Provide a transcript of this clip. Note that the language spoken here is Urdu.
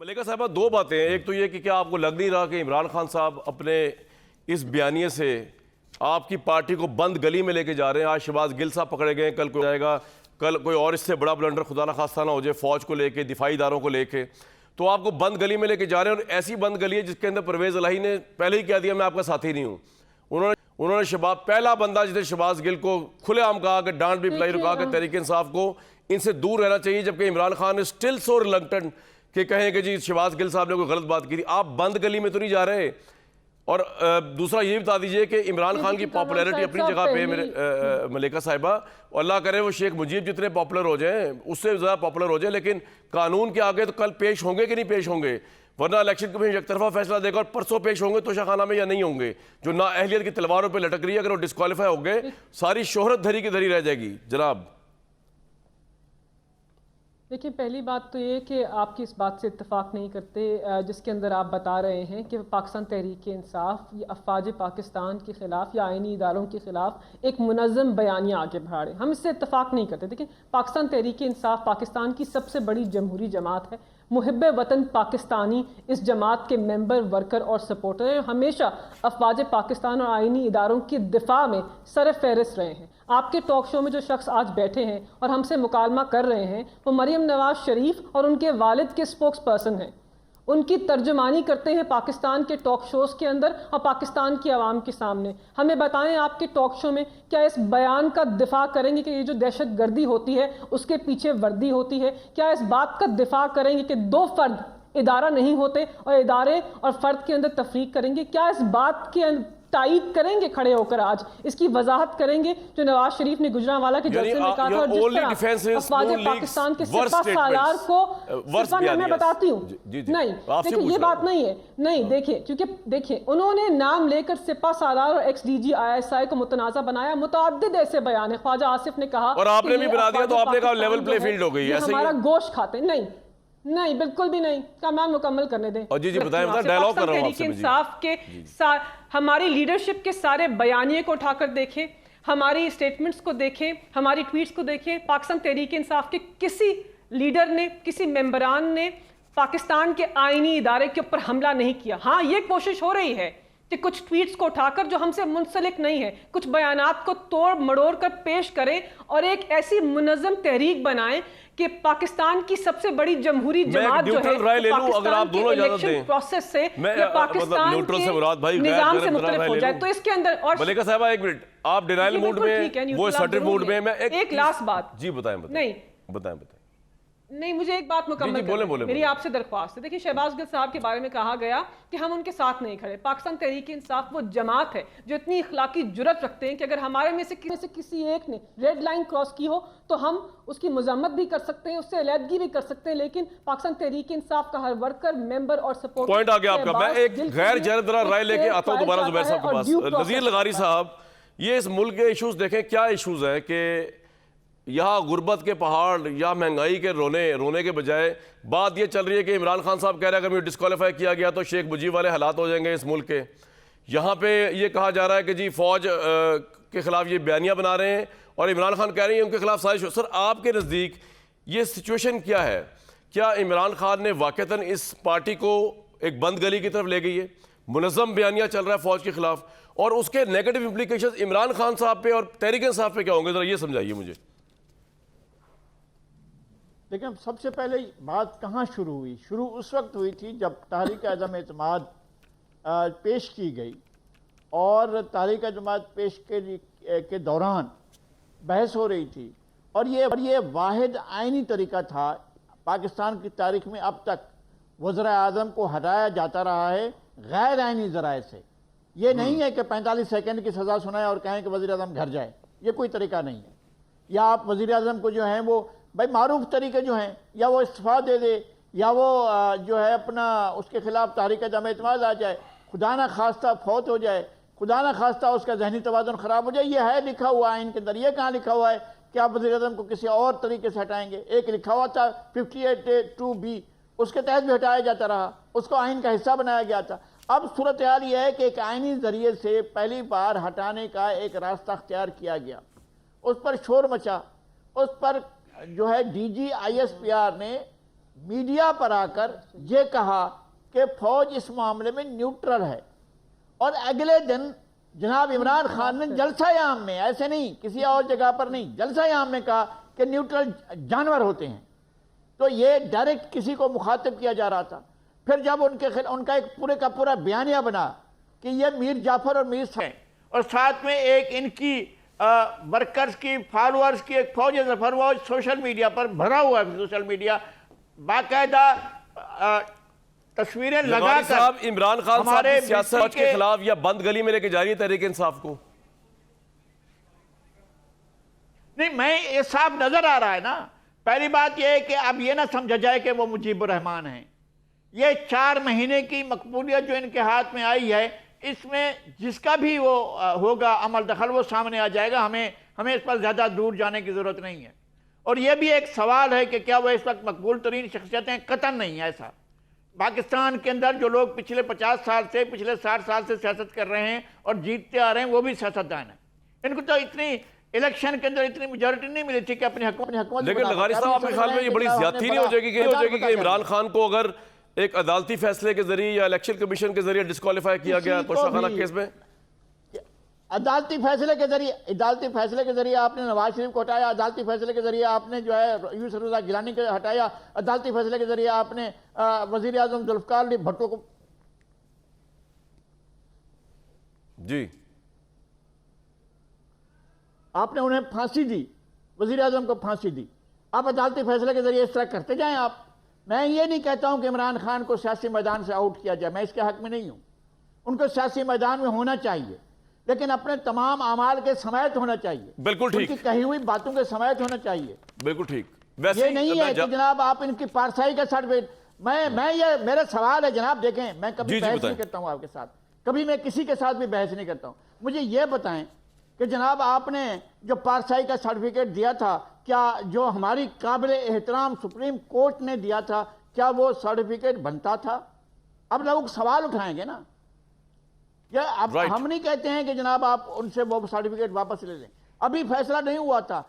ملیکہ صاحبہ دو باتیں ہیں. ایک تو یہ کہ کیا آپ کو لگ نہیں رہا کہ عمران خان صاحب اپنے اس بیانیے سے آپ کی پارٹی کو بند گلی میں لے کے جا رہے ہیں؟ آج شہباز گل صاحب پکڑے گئے، کل کوئی جائے گا، کل کوئی اور اس سے بڑا بلنڈر خدا نہ خواستہ نہ ہو جائے فوج کو لے کے، دفاعی اداروں کو لے کے، تو آپ کو بند گلی میں لے کے جا رہے ہیں. اور ایسی بند گلی ہے جس کے اندر پرویز الہی نے پہلے ہی کہہ دیا میں آپ کا ساتھی نہیں ہوں. انہوں نے شباب پہلا بندہ جس نے شہباز گل کو کھلے عام کہا کہ ڈانٹ بھی پلائی، کہا کہ تحریک انصاف کو ان سے دور رہنا چاہیے، جبکہ عمران خان نے اسٹل سو ریلکٹنٹ کہ کہیں کہ جی شہباز گل صاحب نے کوئی غلط بات کی تھی. آپ بند گلی میں تو نہیں جا رہے. اور دوسرا یہ بتا دیجئے کہ عمران خان کی پاپولیرٹی اپنی جگہ پہ میرے ملیکہ صاحبہ، اور اللہ کرے وہ شیخ مجیب جتنے پاپولر ہو جائیں اس سے زیادہ پاپولر ہو جائیں، لیکن قانون کے آگے تو کل پیش ہوں گے کہ نہیں پیش ہوں گے؟ ورنہ الیکشن کمیشن ایک طرفہ فیصلہ دے گا اور پرسوں پیش ہوں گے توشہ خانہ میں یا نہیں ہوں گے. جو نااہلیت کی تلواروں پہ لٹک رہی ہے، اگر وہ ڈسکوالیفائی ہو گئے ساری شہرت دھری کی دھری رہ جائے گی. جناب دیکھیں، پہلی بات تو یہ کہ آپ کی اس بات سے اتفاق نہیں کرتے جس کے اندر آپ بتا رہے ہیں کہ پاکستان تحریک انصاف یا افواج پاکستان کے خلاف یا آئینی اداروں کے خلاف ایک منظم بیانیہ آگے بڑھا رہے ہیں. ہم اس سے اتفاق نہیں کرتے. دیکھیں، پاکستان تحریک انصاف پاکستان کی سب سے بڑی جمہوری جماعت ہے. محب وطن پاکستانی اس جماعت کے ممبر، ورکر اور سپورٹر ہیں. ہمیشہ افواج پاکستان اور آئینی اداروں کے دفاع میں سر فہرست رہے ہیں. آپ کے ٹاک شو میں جو شخص آج بیٹھے ہیں اور ہم سے مکالمہ کر رہے ہیں وہ مریم نواز شریف اور ان کے والد کے سپوکس پرسن ہیں. ان کی ترجمانی کرتے ہیں پاکستان کے ٹاک شوز کے اندر اور پاکستان کی عوام کے سامنے. ہمیں بتائیں، آپ کے ٹاک شو میں کیا اس بیان کا دفاع کریں گے کہ یہ جو دہشت گردی ہوتی ہے اس کے پیچھے وردی ہوتی ہے؟ کیا اس بات کا دفاع کریں گے کہ دو فرد ادارہ نہیں ہوتے اور ادارے اور فرد کے اندر تفریق کریں گے؟ کیا اس بات کے تائید کریں گے کھڑے ہو کر آج اس کی وضاحت کریں گے جو نواز شریف نے گجرانوالہ کے جلسے میں کہا تھا؟ اور جس طرح افواج پاکستان کے سپہ سالار کو میں بتاتی ہوں، نہیں دیکھیں یہ بات نہیں ہے. نہیں دیکھیں، کیونکہ دیکھیں انہوں نے نام لے کر سپہ سالار اور ex D G I S I کو متنازع بنایا. متعدد ایسے بیان ہیں. خواجہ آصف نے کہا اور آپ نے بھی بنا دیا تو آپ نے کہا لیول پلے فیلڈ ہو گئی. ہمارا گوشت کھاتے ہیں. نہیں بالکل بھی نہیں. کامل مکمل کرنے دیں. جی بتائیں ڈائلاگ کر رہا ہوں آپ سے. انصاف کے ہماری لیڈرشپ کے سارے بیانیے کو اٹھا کر دیکھیں، ہماری سٹیٹمنٹس کو دیکھیں، ہماری ٹویٹس کو دیکھیں. پاکستان تحریک انصاف کے کسی لیڈر نے، کسی ممبران نے پاکستان کے آئینی ادارے کے اوپر حملہ نہیں کیا. ہاں یہ کوشش ہو رہی ہے کہ کچھ ٹویٹس کو اٹھا کر جو ہم سے منسلک نہیں ہے، کچھ بیانات کو توڑ مڑوڑ کر پیش کریں اور ایک ایسی منظم تحریک بنائیں کہ پاکستان کی سب سے بڑی جمہوری جماعت جو ہے پاکستان کے الیکشن پروسیس سے یا پاکستان کے نظام سے مختلف ہو جائے. تو اس کے اندر اور ملیکہ صاحبہ ایک منٹ، آپ ڈینائل موڈ میں، وہ اسرٹیو موڈ میں. میں ایک لاسٹ بات. جی بتائیں. نہیں مجھے ایک بات مکمل کریں، میری آپ سے درخواست ہے. دیکھیں، شہباز گل صاحب کے بارے میں کہا گیا کہ ہم ان کے ساتھ نہیں کھڑے. پاکستان تحریک انصاف وہ جماعت ہے جو اتنی اخلاقی جرت رکھتے ہیں کہ اگر ہمارے میں سے کسی ایک نے ریڈ لائن کراس کی ہو تو ہم اس کی مذمت بھی کر سکتے ہیں، اس سے علیحدگی بھی کر سکتے ہیں. لیکن پاکستان تحریک انصاف کا ہر ورکر، ممبر اور سپورٹ پوائنٹ آ گیا آپ کا. میں ایک غیر جانبدار رائے لے کے آتا ہوں دوبارہ زبیر صاحب کے پاس. نذیر لغاری صاحب، یہ اس ملک کے ایشوز دیکھیں، کیا ایشوز ہیں کہ یہاں غربت کے پہاڑ یا مہنگائی کے رونے کے بجائے بات یہ چل رہی ہے کہ عمران خان صاحب کہہ رہے ہیں اگر مجھے ڈسکوالیفائی کیا گیا تو شیخ مجیب والے حالات ہو جائیں گے اس ملک کے. یہاں پہ یہ کہا جا رہا ہے کہ جی فوج کے خلاف یہ بیانیہ بنا رہے ہیں اور عمران خان کہہ رہے ہیں ان کے خلاف سازش. سر آپ کے نزدیک یہ سچویشن کیا ہے؟ کیا عمران خان نے واقعتاً اس پارٹی کو ایک بند گلی کی طرف لے گئی ہے؟ منظم بیانیہ چل رہا ہے فوج کے خلاف اور اس کے نیگیٹو امپلیکیشن عمران خان صاحب پہ اور تحریک انصاف پہ کیا ہوں گے؟ ذرا یہ سمجھائیے مجھے. لیکن سب سے پہلے بات کہاں شروع ہوئی؟ شروع اس وقت ہوئی تھی جب تحریک عدم اعتماد پیش کی گئی اور تحریک اعتماد پیش کے دوران بحث ہو رہی تھی. اور یہ واحد آئینی طریقہ تھا پاکستان کی تاریخ میں اب تک وزراء اعظم کو ہٹایا جاتا رہا ہے غیر آئینی ذرائع سے. یہ نہیں ہے کہ 45 سیکنڈ کی سزا سنائیں اور کہیں کہ وزیر اعظم گھر جائے. یہ کوئی طریقہ نہیں ہے. یا آپ وزیر اعظم کو جو ہیں وہ بھائی معروف طریقے جو ہیں یا وہ استعفیٰ دے دے یا وہ جو ہے اپنا اس کے خلاف تحریک عدم اعتماد آ جائے، خدا نہ خواستہ فوت ہو جائے، خدا نہ خواستہ اس کا ذہنی توازن خراب ہو جائے. یہ ہے لکھا ہوا آئین کے اندر. یہ کہاں لکھا ہوا ہے کہ آپ وزیر اعظم کو کسی اور طریقے سے ہٹائیں گے؟ ایک لکھا ہوا تھا 58(2)(b، اس کے تحت بھی ہٹایا جاتا رہا، اس کو آئین کا حصہ بنایا گیا تھا. اب صورتحال یہ ہے کہ ایک آئینی ذریعے سے پہلی بار ہٹانے کا ایک راستہ اختیار کیا گیا. اس پر شور مچا، اس پر جو ہے D G I S P R نے میڈیا پر آ کر یہ کہا کہ فوج اس معاملے میں نیوٹرل ہے، اور اگلے دن جناب عمران خان نے جلسہ عام میں، ایسے نہیں کسی اور جگہ پر نہیں، جلسہ عام میں کہا کہ نیوٹرل جانور ہوتے ہیں. تو یہ ڈائریکٹ کسی کو مخاطب کیا جا رہا تھا. پھر جب ان کا ایک پورے کا پورا بیانیہ بنا کہ یہ میر جعفر اور میر ہیں، اور ساتھ میں ایک ان کی ورکرز کی فالوورز کی ایک فوج ظفر، وہ سوشل میڈیا پر بھرا ہوا ہے، سوشل میڈیا باقاعدہ تصویریں لگا لغاری کر صاحب، عمران خان صاحب ہمارے کی سیاست کے خلاف یا بند گلی میں لے کے جا رہی ہے تحریک انصاف کو؟ نہیں، میں یہ صاحب نظر آ رہا ہے نا. پہلی بات یہ ہے کہ اب یہ نہ سمجھا جائے کہ وہ مجیب الرحمان ہیں. یہ 4 مہینے کی مقبولیت جو ان کے ہاتھ میں آئی ہے، اس میں جس کا بھی وہ ہوگا عمل دخل وہ سامنے آ جائے گا. ہمیں اس پر زیادہ دور جانے کی ضرورت نہیں ہے. اور یہ بھی ایک سوال ہے کہ کیا وہ اس وقت مقبول ترین شخصیتیں؟ قطعاً نہیں ہے ایسا. پاکستان کے اندر جو لوگ پچھلے 50 سال سے، پچھلے 60 سال سے سیاست کر رہے ہیں اور جیتتے آ رہے ہیں، وہ بھی سیاستدان ہیں. ان کو تو اتنی الیکشن کے اندر اتنی میجورٹی نہیں ملی تھی کہ اپنی حکومت. لیکن لغاری صاحب، آپ کے خیال میں یہ بڑی زیادتی نہیں ہو جائے گی کہ عمران خان کو اگر ایک عدالتی فیصلے کے ذریعے یا الیکشن کمیشن کے ذریعے ڈسکوالیفائی کیا گیا توشہ خانہ کیس میں؟ عدالتی فیصلے کے ذریعے آپ نے نواز شریف کو ہٹایا، عدالتی فیصلے کے ذریعے آپ نے جو ہے یوسف رضا گیلانی کو ہٹایا، عدالتی فیصلے کے ذریعے آپ نے وزیر اعظم ذوالفقار علی بھٹو کو. جی، آپ نے انہیں پھانسی دی، وزیر اعظم کو پھانسی دی. آپ عدالتی فیصلے کے ذریعے اس طرح کرتے جائیں. آپ، میں یہ نہیں کہتا ہوں کہ عمران خان کو سیاسی میدان سے آؤٹ کیا جائے، میں اس کے حق میں نہیں ہوں. ان کو سیاسی میدان میں ہونا چاہیے، لیکن اپنے تمام اعمال کے سمیت ہونا چاہیے. بالکل ٹھیک. ان کی کہی ہوئی باتوں کے سمیت ہونا چاہیے. بالکل ٹھیک. یہ نہیں ہے کہ جناب آپ ان کی پارسائی کا سرٹیفکیٹ. یہ میرا سوال ہے جناب، دیکھیں میں کبھی بحث نہیں کرتا ہوں آپ کے ساتھ، کبھی میں کسی کے ساتھ بھی بحث نہیں کرتا ہوں. مجھے یہ بتائیں کہ جناب آپ نے جو پارسائی کا سرٹیفکیٹ دیا تھا، کیا جو ہماری قابل احترام سپریم کورٹ نے دیا تھا، کیا وہ سرٹیفکیٹ بنتا تھا؟ اب لوگ سوال اٹھائیں گے نا. اب ہم نہیں کہتے ہیں کہ جناب آپ ان سے وہ سرٹیفکیٹ واپس لے لیں. ابھی فیصلہ نہیں ہوا تھا.